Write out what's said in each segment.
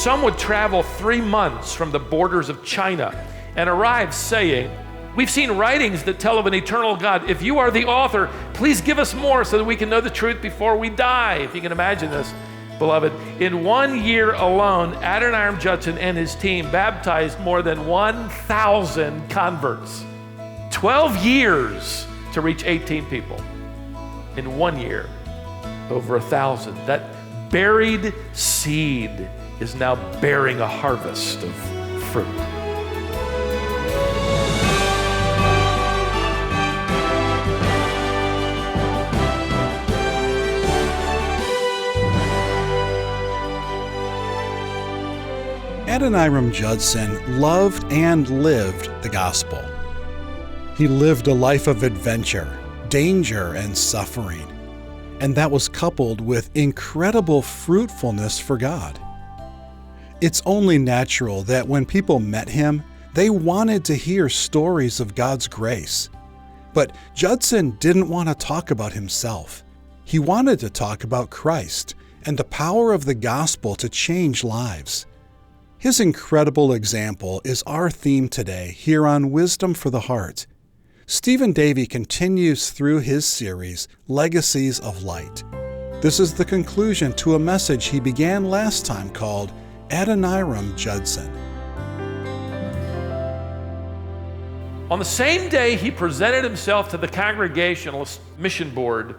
Some would travel 3 months from the borders of China and arrive saying, "We've seen writings that tell of an eternal God. If you are the author, please give us more so that we can know the truth before we die." If you can imagine this, beloved. In 1 year alone, Adoniram Judson and his team baptized more than 1,000 converts. 12 years to reach 18 people. In 1 year, over 1,000. That buried seed is now bearing a harvest of fruit. Adoniram Judson loved and lived the gospel. He lived a life of adventure, danger, and suffering, and that was coupled with incredible fruitfulness for God. It's only natural that when people met him, they wanted to hear stories of God's grace. But Judson didn't want to talk about himself. He wanted to talk about Christ and the power of the gospel to change lives. His incredible example is our theme today here on Wisdom for the Heart. Stephen Davey continues through his series, Legacies of Light. This is the conclusion to a message he began last time called Adoniram Judson. On the same day he presented himself to the Congregationalist Mission Board,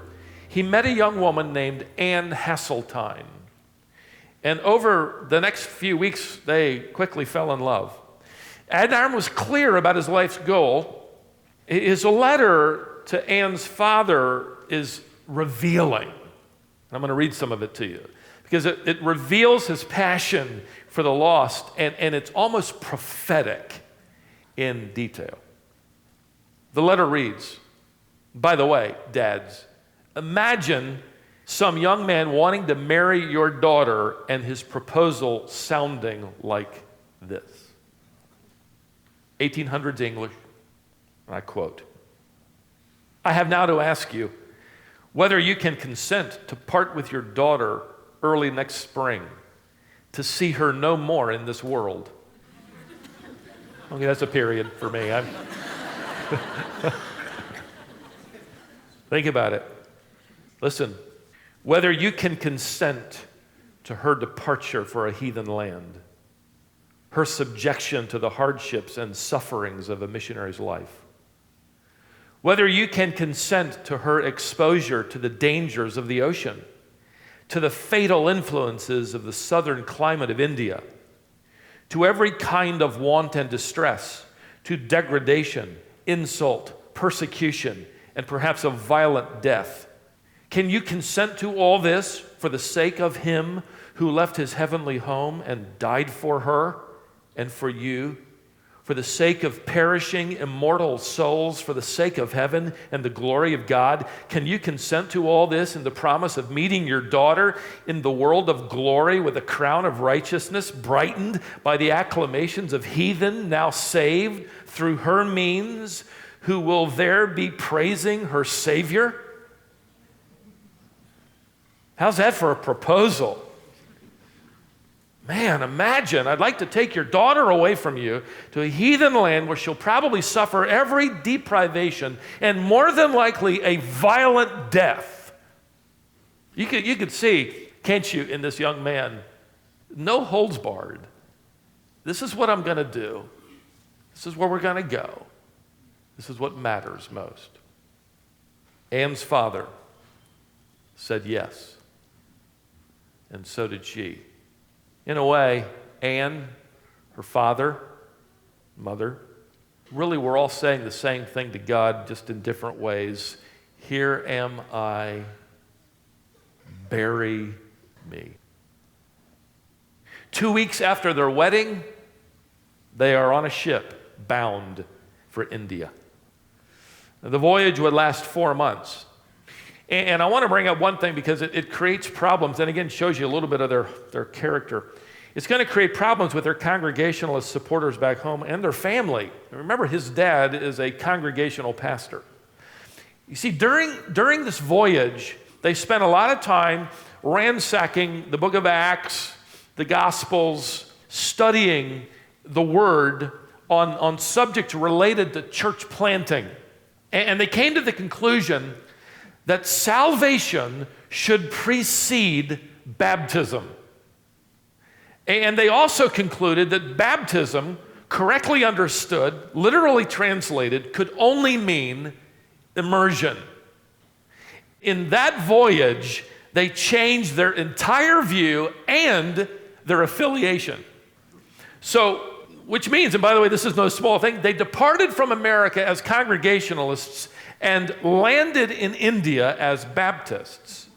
he met a young woman named Ann Hasseltine. And over the next few weeks, they quickly fell in love. Adoniram was clear about his life's goal. His letter to Ann's father is revealing. I'm going to read some of it to you because it reveals his passion for the lost, and it's almost prophetic in detail. The letter reads, by the way, dads, imagine some young man wanting to marry your daughter and his proposal sounding like this. 1800s English, I quote, "I have now to ask you whether you can consent to part with your daughter early next spring, to see her no more in this world." Okay, that's a period for me. Think about it. Listen. Whether you can consent to her departure for a heathen land, her subjection to the hardships and sufferings of a missionary's life, whether you can consent to her exposure to the dangers of the ocean, to the fatal influences of the southern climate of India, to every kind of want and distress, to degradation, insult, persecution, and perhaps a violent death. Can you consent to all this for the sake of him who left his heavenly home and died for her and for you, for the sake of perishing immortal souls, for the sake of heaven and the glory of God? Can you consent to all this in the promise of meeting your daughter in the world of glory with a crown of righteousness, brightened by the acclamations of heathen now saved through her means, who will there be praising her Savior? How's that for a proposal? Man, imagine, I'd like to take your daughter away from you to a heathen land where she'll probably suffer every deprivation and more than likely a violent death. You could see, can't you, in this young man, no holds barred. This is what I'm going to do. This is where we're going to go. This is what matters most. Ann's father said yes. And so did she. In a way, Ann, her father, mother, really were all saying the same thing to God, just in different ways. Here am I, bury me. 2 weeks after their wedding, they are on a ship bound for India. The voyage would last 4 months. And I want to bring up one thing because it creates problems, and again, shows you a little bit of their character. It's going to create problems with their Congregationalist supporters back home and their family. Remember, his dad is a Congregational pastor. You see, during this voyage, they spent a lot of time ransacking the book of Acts the Gospels, studying the Word on subjects related to church planting. And they came to the conclusion that salvation should precede baptism. And they also concluded that baptism, correctly understood, literally translated, could only mean immersion. In that voyage, they changed their entire view and their affiliation. So, which means, and by the way, this is no small thing, they departed from America as Congregationalists and landed in India as Baptists.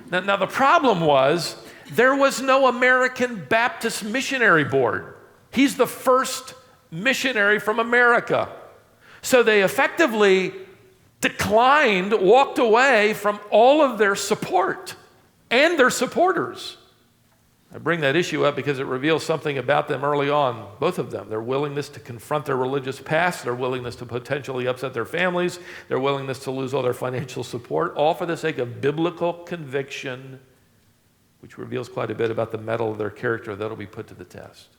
Now the problem was, there was no American Baptist Missionary Board. He's the first missionary from America. So they effectively declined, walked away from all of their support and their supporters. I bring that issue up because it reveals something about them early on, both of them. Their willingness to confront their religious past, their willingness to potentially upset their families, their willingness to lose all their financial support, all for the sake of biblical conviction, which reveals quite a bit about the mettle of their character that'll be put to the test.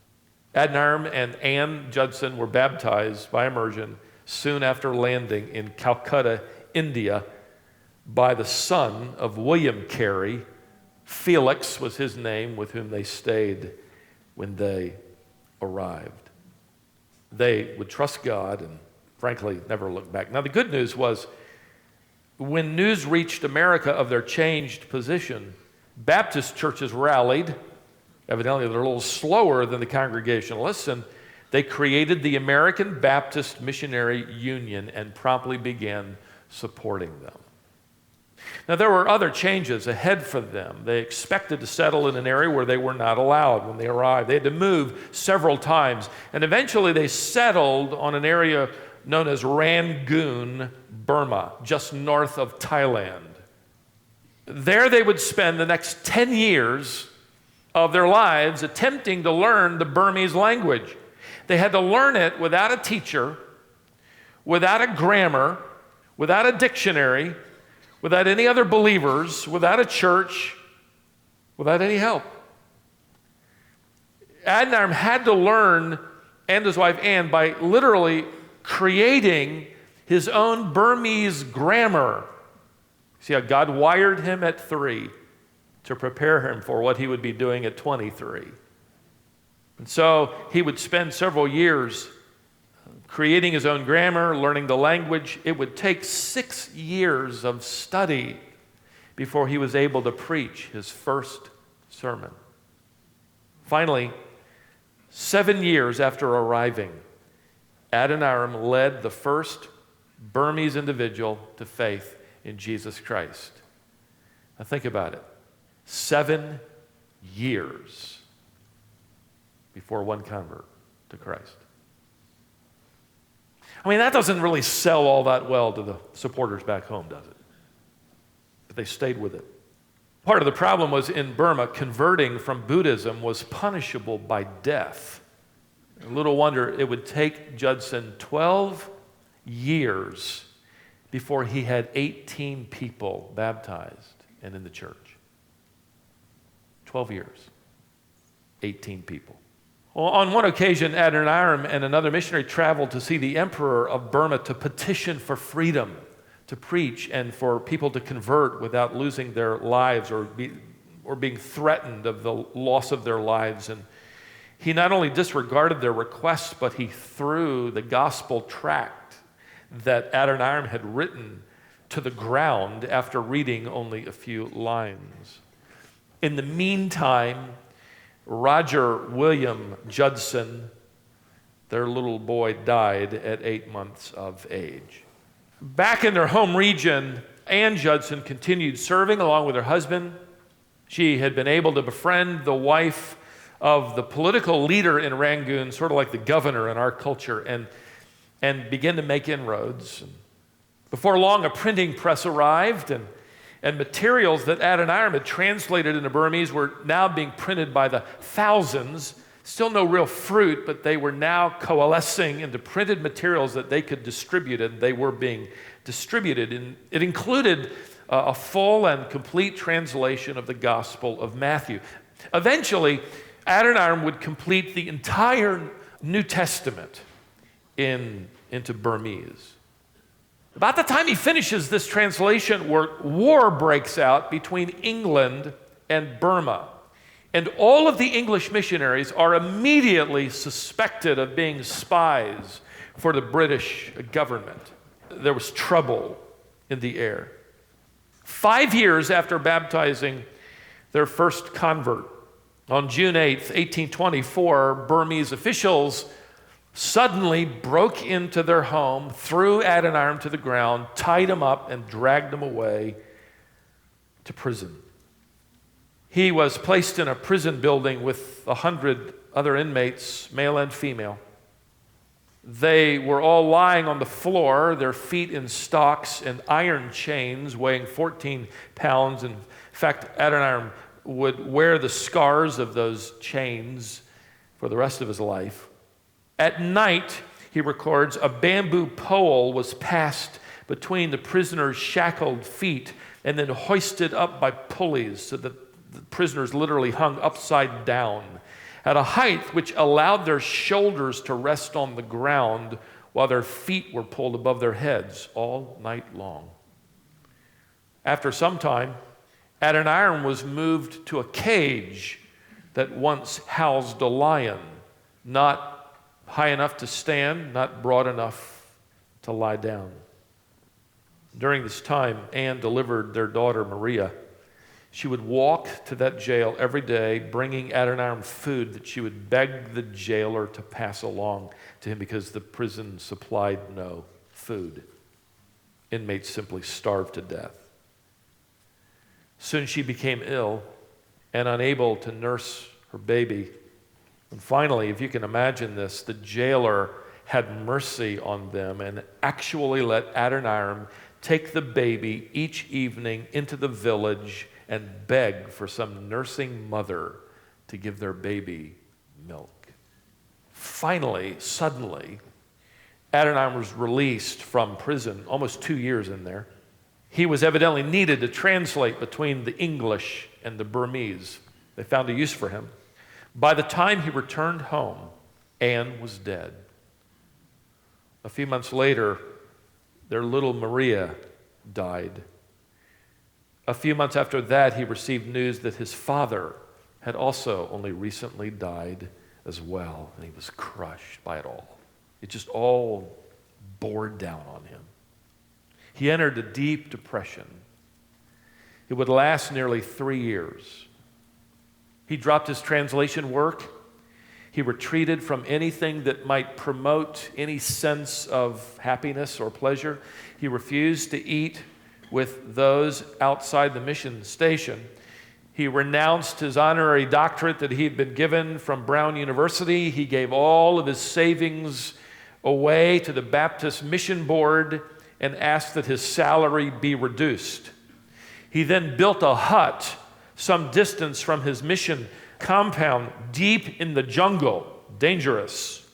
Adoniram and Ann Judson were baptized by immersion soon after landing in Calcutta, India, by the son of William Carey. Felix was his name, with whom they stayed when they arrived. They would trust God and, frankly, never look back. Now, the good news was, when news reached America of their changed position, Baptist churches rallied. Evidently, they're a little slower than the Congregationalists, and they created the American Baptist Missionary Union and promptly began supporting them. Now, there were other changes ahead for them. They expected to settle in an area where they were not allowed when they arrived. They had to move several times, and eventually they settled on an area known as Rangoon, Burma, just north of Thailand. There they would spend the next 10 years of their lives attempting to learn the Burmese language. They had to learn it without a teacher, without a grammar, without a dictionary, without any other believers, without a church, without any help. Adoniram had to learn, and his wife Ann, by literally creating his own Burmese grammar. See how God wired him at 3 to prepare him for what he would be doing at 23. And so he would spend several years creating his own grammar, learning the language. It would take 6 years of study before he was able to preach his first sermon. Finally, 7 years after arriving, Adoniram led the first Burmese individual to faith in Jesus Christ. Now think about it. 7 years before one convert to Christ. I mean, that doesn't really sell all that well to the supporters back home, does it? But they stayed with it. Part of the problem was, in Burma, converting from Buddhism was punishable by death. Little wonder it would take Judson 12 years before he had 18 people baptized and in the church. 12 years, 18 people. Well, on one occasion, Adoniram and another missionary traveled to see the emperor of Burma to petition for freedom to preach and for people to convert without losing their lives or being threatened of the loss of their lives. And he not only disregarded their requests, but he threw the gospel tract that Adoniram had written to the ground after reading only a few lines. In the meantime, Roger William Judson, their little boy, died at 8 months of age. Back in their home region, Ann Judson continued serving along with her husband. She had been able to befriend the wife of the political leader in Rangoon, sort of like the governor in our culture, and begin to make inroads. Before long, a printing press arrived, and materials that Adoniram had translated into Burmese were now being printed by the thousands. Still no real fruit, but they were now coalescing into printed materials that they could distribute, and they were being distributed. And it included a full and complete translation of the Gospel of Matthew. Eventually, Adoniram would complete the entire New Testament into Burmese. About the time he finishes this translation work, war breaks out between England and Burma. And all of the English missionaries are immediately suspected of being spies for the British government. There was trouble in the air. 5 years after baptizing their first convert, on June 8th, 1824, Burmese officials suddenly broke into their home, threw Adoniram to the ground, tied him up, and dragged him away to prison. He was placed in a prison building with 100 other inmates, male and female. They were all lying on the floor, their feet in stocks and iron chains weighing 14 pounds. In fact, Adoniram would wear the scars of those chains for the rest of his life. At night, he records, a bamboo pole was passed between the prisoner's shackled feet and then hoisted up by pulleys so that the prisoners literally hung upside down at a height which allowed their shoulders to rest on the ground while their feet were pulled above their heads all night long. After some time, Adoniram was moved to a cage that once housed a lion, not high enough to stand, not broad enough to lie down. During this time, Anne delivered their daughter Maria. She would walk to that jail every day, bringing Adoniram food that she would beg the jailer to pass along to him because the prison supplied no food. Inmates simply starved to death. Soon she became ill and unable to nurse her baby. And finally, if you can imagine this, the jailer had mercy on them and actually let Adoniram take the baby each evening into the village and beg for some nursing mother to give their baby milk. Finally, suddenly, Adoniram was released from prison, almost 2 years in there. He was evidently needed to translate between the English and the Burmese. They found a use for him. By the time he returned home, Anne was dead. A few months later, their little Maria died. A few months after that, he received news that his father had also only recently died as well, and he was crushed by it all. It just all bore down on him. He entered a deep depression. It would last nearly 3 years. He dropped his translation work. He retreated from anything that might promote any sense of happiness or pleasure. He refused to eat with those outside the mission station. He renounced his honorary doctorate that he had been given from Brown University. He gave all of his savings away to the Baptist Mission Board and asked that his salary be reduced. He then built a hut some distance from his mission compound, deep in the jungle, dangerous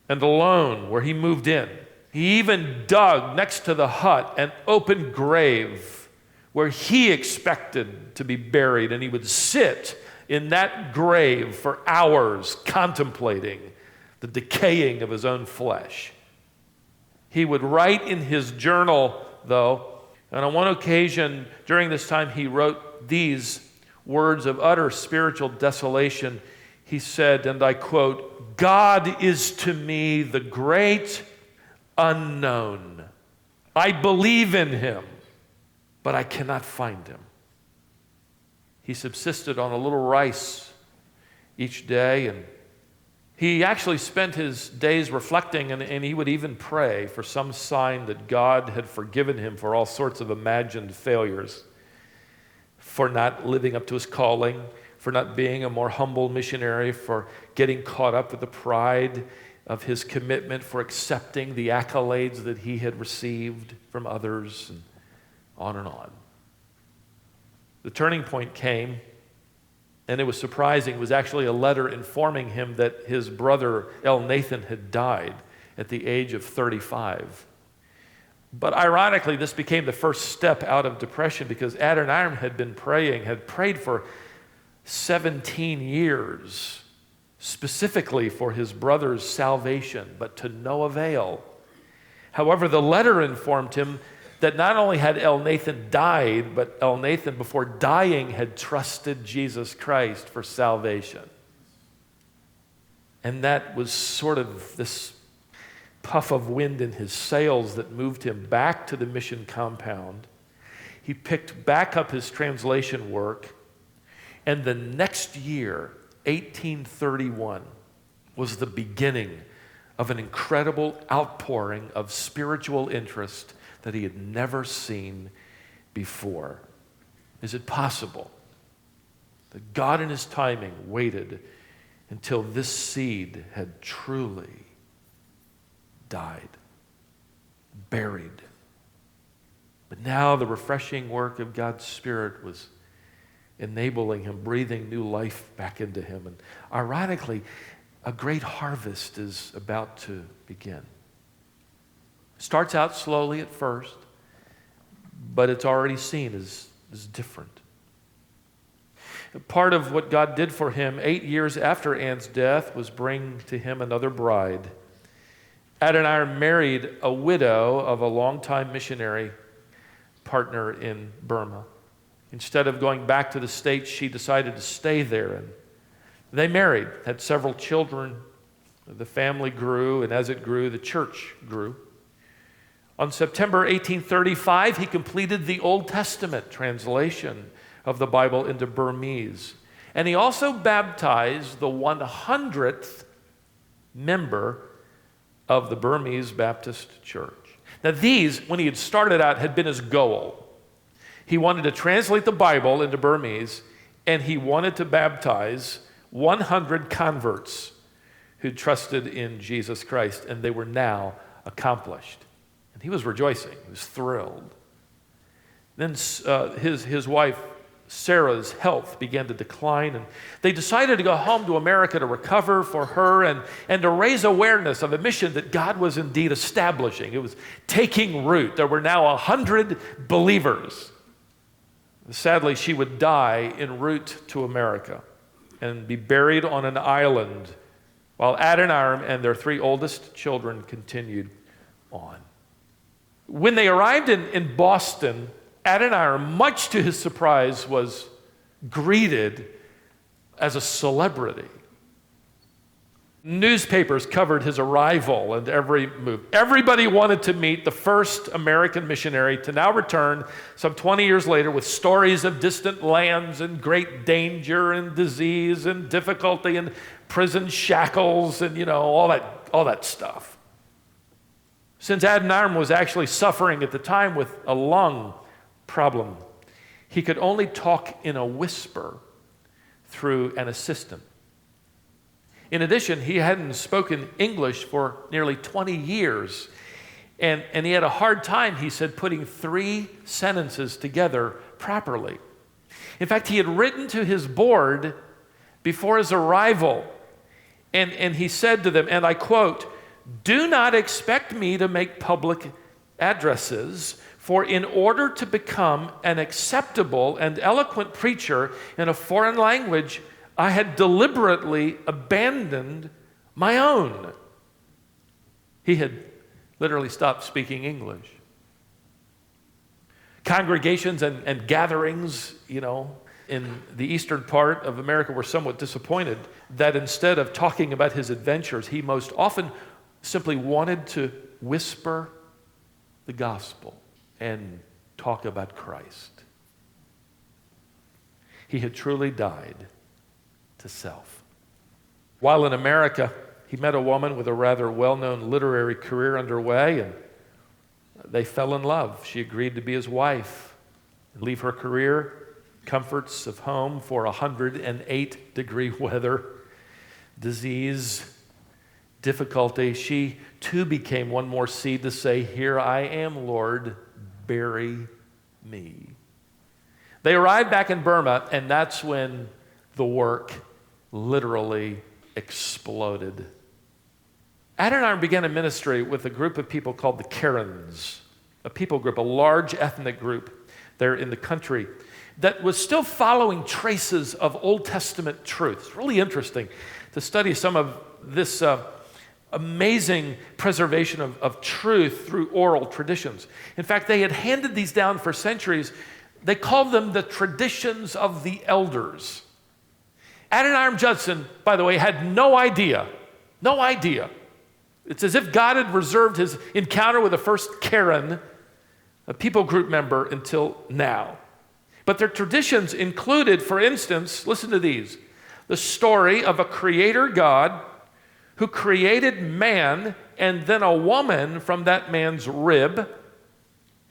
and alone, where he moved in. He even dug next to the hut an open grave where he expected to be buried, and he would sit in that grave for hours contemplating the decaying of his own flesh. He would write in his journal, though, and on one occasion during this time he wrote these words of utter spiritual desolation. He said, and I quote, "God is to me the great unknown. I believe in him, but I cannot find him." He subsisted on a little rice each day, and he actually spent his days reflecting, and he would even pray for some sign that God had forgiven him for all sorts of imagined failures, for not living up to his calling, for not being a more humble missionary, for getting caught up with the pride of his commitment, for accepting the accolades that he had received from others, and on and on. The turning point came, and it was surprising. It was actually a letter informing him that his brother El Nathan had died at the age of 35. But ironically, this became the first step out of depression, because Adoniram had prayed for 17 years specifically for his brother's salvation, but to no avail. However, the letter informed him that not only had Elnathan died, but Elnathan, before dying, had trusted Jesus Christ for salvation. And that was sort of this puff of wind in his sails that moved him back to the mission compound. He picked back up his translation work, and the next year, 1831, was the beginning of an incredible outpouring of spiritual interest that he had never seen before. Is it possible that God in his timing waited until this seed had truly died, buried? But now the refreshing work of God's Spirit was enabling him, breathing new life back into him. And ironically, a great harvest is about to begin. Starts out slowly at first, but it's already seen as different. Part of what God did for him 8 years after Anne's death was bring to him another bride. Adoniram married a widow of a longtime missionary partner in Burma. Instead of going back to the States, she decided to stay there. And they married, had several children. The family grew, and as it grew, the church grew. On September 1835, he completed the Old Testament translation of the Bible into Burmese. And he also baptized the 100th member of the Burmese Baptist Church. Now these, when he had started out, had been his goal. He wanted to translate the Bible into Burmese, and he wanted to baptize 100 converts who trusted in Jesus Christ, and they were now accomplished. And he was rejoicing. He was thrilled. Then his wife, Sarah's health began to decline, and they decided to go home to America to recover for her and to raise awareness of a mission that God was indeed establishing. It was taking root. There were now 100 believers. Sadly, she would die en route to America and be buried on an island while Adoniram and their 3 oldest children continued on. When they arrived in Boston, Adoniram, much to his surprise, was greeted as a celebrity. Newspapers covered his arrival and every move. Everybody wanted to meet the first American missionary to now return some 20 years later with stories of distant lands and great danger and disease and difficulty and prison shackles and, all that stuff. Since Adoniram was actually suffering at the time with a lung problem, he could only talk in a whisper through an assistant. In addition, he hadn't spoken English for nearly 20 years, and he had a hard time, he said, putting 3 sentences together properly. In fact, he had written to his board before his arrival, and he said to them, and I quote, "Do not expect me to make public addresses, for in order to become an acceptable and eloquent preacher in a foreign language, I had deliberately abandoned my own." He had literally stopped speaking English. Congregations and gatherings, in the eastern part of America were somewhat disappointed that instead of talking about his adventures, he most often simply wanted to whisper the gospel and talk about Christ. He had truly died to self. While in America, he met a woman with a rather well-known literary career underway, and they fell in love. She agreed to be his wife and leave her career, comforts of home for 108-degree weather, disease, difficulty. She too became one more seed to say, "Here I am, Lord, bury me." They arrived back in Burma, and that's when the work literally exploded. Adoniram began a ministry with a group of people called the Karens, a people group, a large ethnic group there in the country that was still following traces of Old Testament truth. It's really interesting to study some of this amazing preservation of truth through oral traditions. In fact, they had handed these down for centuries. They called them the traditions of the elders. Adoniram Judson, by the way, had no idea. It's as if God had reserved his encounter with the first Karen, a people group member, until now. But their traditions included, for instance, listen to these, the story of a creator God who created man and then a woman from that man's rib.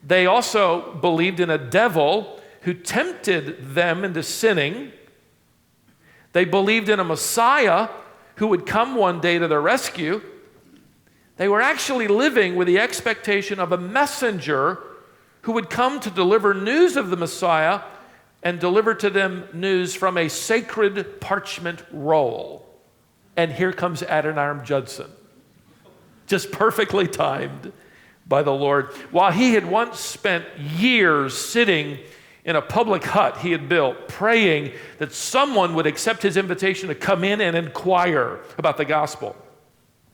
They also believed in a devil who tempted them into sinning. They believed in a Messiah who would come one day to their rescue. They were actually living with the expectation of a messenger who would come to deliver news of the Messiah and deliver to them news from a sacred parchment roll. And here comes Adoniram Judson, just perfectly timed by the Lord. While he had once spent years sitting in a public hut he had built, praying that someone would accept his invitation to come in and inquire about the gospel.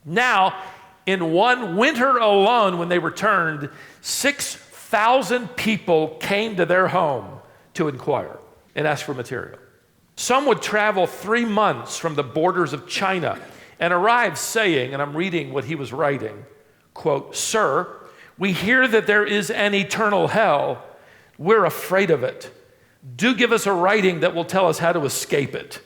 Now, in one winter alone, when they returned, 6,000 people came to their home to inquire and ask for material. Some would travel 3 months from the borders of China and arrive saying, and I'm reading what he was writing, quote, "Sir, we hear that there is an eternal hell. We're afraid of it. Do give us a writing that will tell us how to escape it."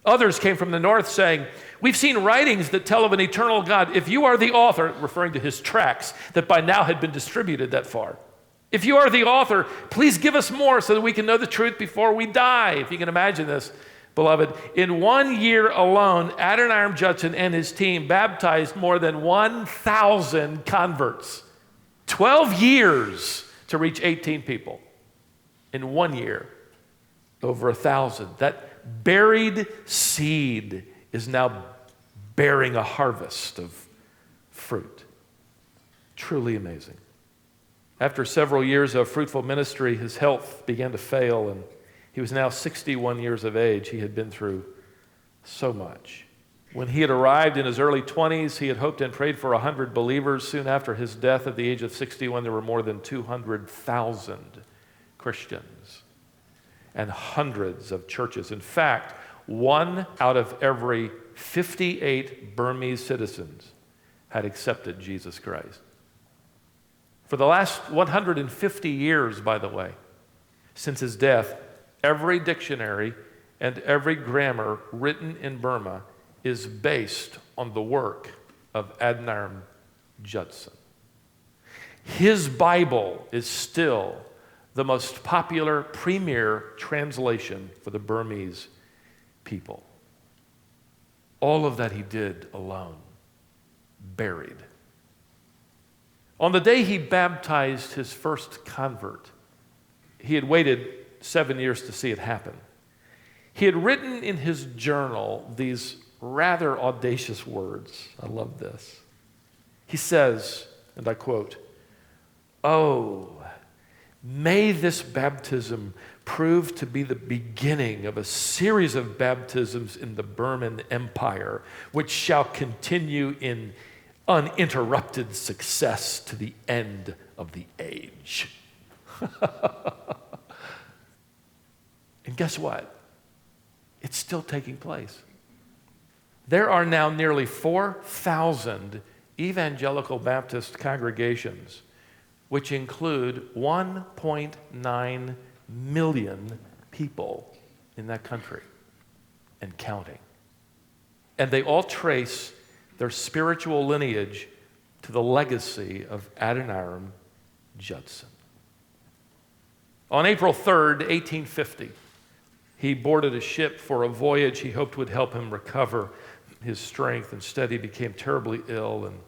Others came from the north saying, "We've seen writings that tell of an eternal God. If you are the author," referring to his tracts that by now had been distributed that far, "if you are the author, please give us more so that we can know the truth before we die." If you can imagine this, beloved, in 1 year alone, Adoniram Judson and his team baptized more than 1,000 converts. 12 years to reach 18 people. In 1 year, over 1,000. That buried seed is now bearing a harvest of fruit. Truly amazing. After several years of fruitful ministry, his health began to fail, and he was now 61 years of age. He had been through so much. When he had arrived in his early 20s, he had hoped and prayed for 100 believers. Soon after his death at the age of 61, there were more than 200,000 Christians and hundreds of churches. In fact, 1 out of every 58 Burmese citizens had accepted Jesus Christ. For the last 150 years, by the way, since his death, every dictionary and every grammar written in Burma is based on the work of Adoniram Judson. His Bible is still the most popular premier translation for the Burmese people. All of that he did alone, buried. On the day he baptized his first convert, he had waited 7 years to see it happen. He had written in his journal these rather audacious words. I love this. He says, and I quote, "Oh, may this baptism prove to be the beginning of a series of baptisms in the Burman Empire, which shall continue in uninterrupted success to the end of the age." And guess what? It's still taking place. There are now nearly 4,000 evangelical Baptist congregations, which include 1.9 million people in that country and counting. And they all trace their spiritual lineage to the legacy of Adoniram Judson. On April 3rd, 1850, he boarded a ship for a voyage he hoped would help him recover his strength. Instead, he became terribly ill, and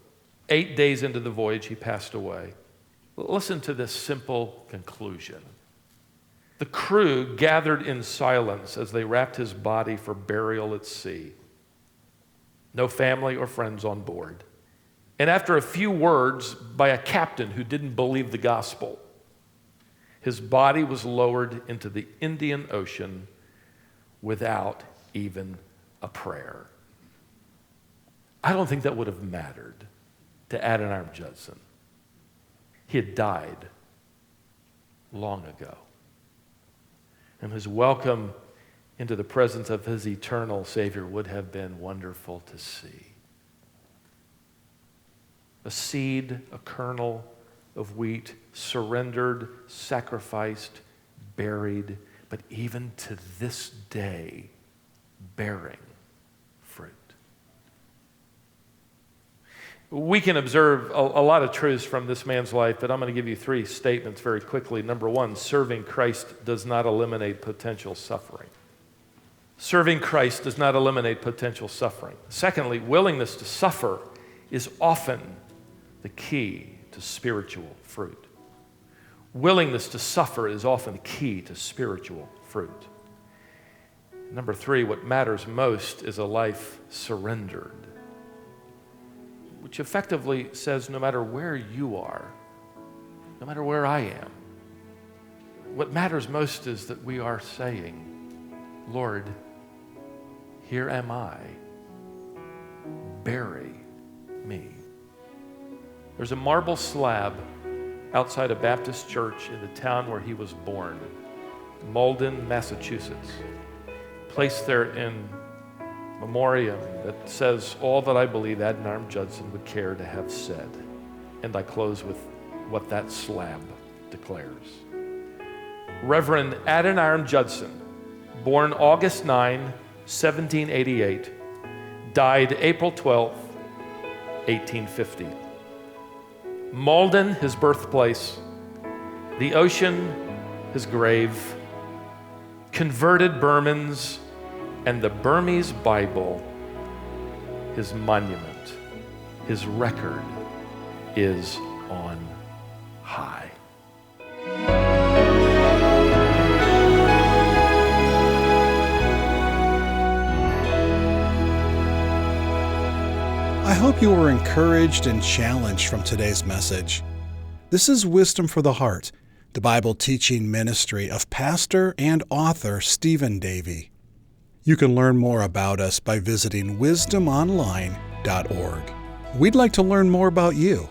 8 days into the voyage, he passed away. Listen to this simple conclusion. The crew gathered in silence as they wrapped his body for burial at sea. No family or friends on board. And after a few words by a captain who didn't believe the gospel, His body was lowered into the Indian Ocean without even a prayer. I don't think that would have mattered to Adoniram Judson. He had died long ago. And his welcome into the presence of his eternal Savior would have been wonderful to see. A seed, a kernel of wheat, surrendered, sacrificed, buried, but even to this day, bearing fruit. We can observe a lot of truths from this man's life, but I'm going to give you 3 statements very quickly. Number 1, serving Christ does not eliminate potential suffering. Serving Christ does not eliminate potential suffering. Secondly, willingness to suffer is often the key to spiritual fruit. Willingness to suffer is often the key to spiritual fruit. Number 3, what matters most is a life surrendered, which effectively says no matter where you are, no matter where I am, what matters most is that we are saying, Lord, here am I, bury me. There's a marble slab outside a Baptist church in the town where he was born, Malden, Massachusetts, placed there in memoriam that says all that I believe Adoniram Judson would care to have said. And I close with what that slab declares. Reverend Adoniram Judson, born August 9, 1788, died April 12, 1850. Malden, his birthplace, the ocean, his grave, converted Burmans, and the Burmese Bible, his monument, his record is on high. I hope you were encouraged and challenged from today's message. This is Wisdom for the Heart, the Bible teaching ministry of pastor and author Stephen Davey. You can learn more about us by visiting wisdomonline.org. We'd like to learn more about you.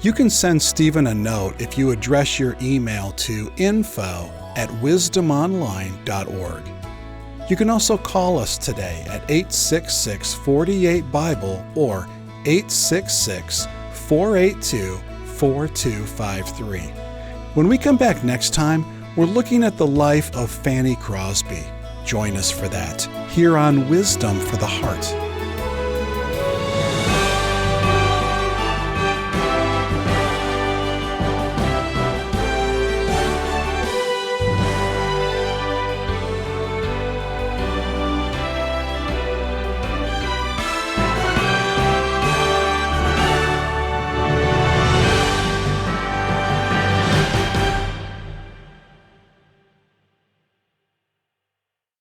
You can send Stephen a note if you address your email to info@wisdomonline.org. You can also call us today at 866-48-BIBLE or 866-482-4253. When we come back next time, we're looking at the life of Fanny Crosby. Join us for that, here on Wisdom for the Heart.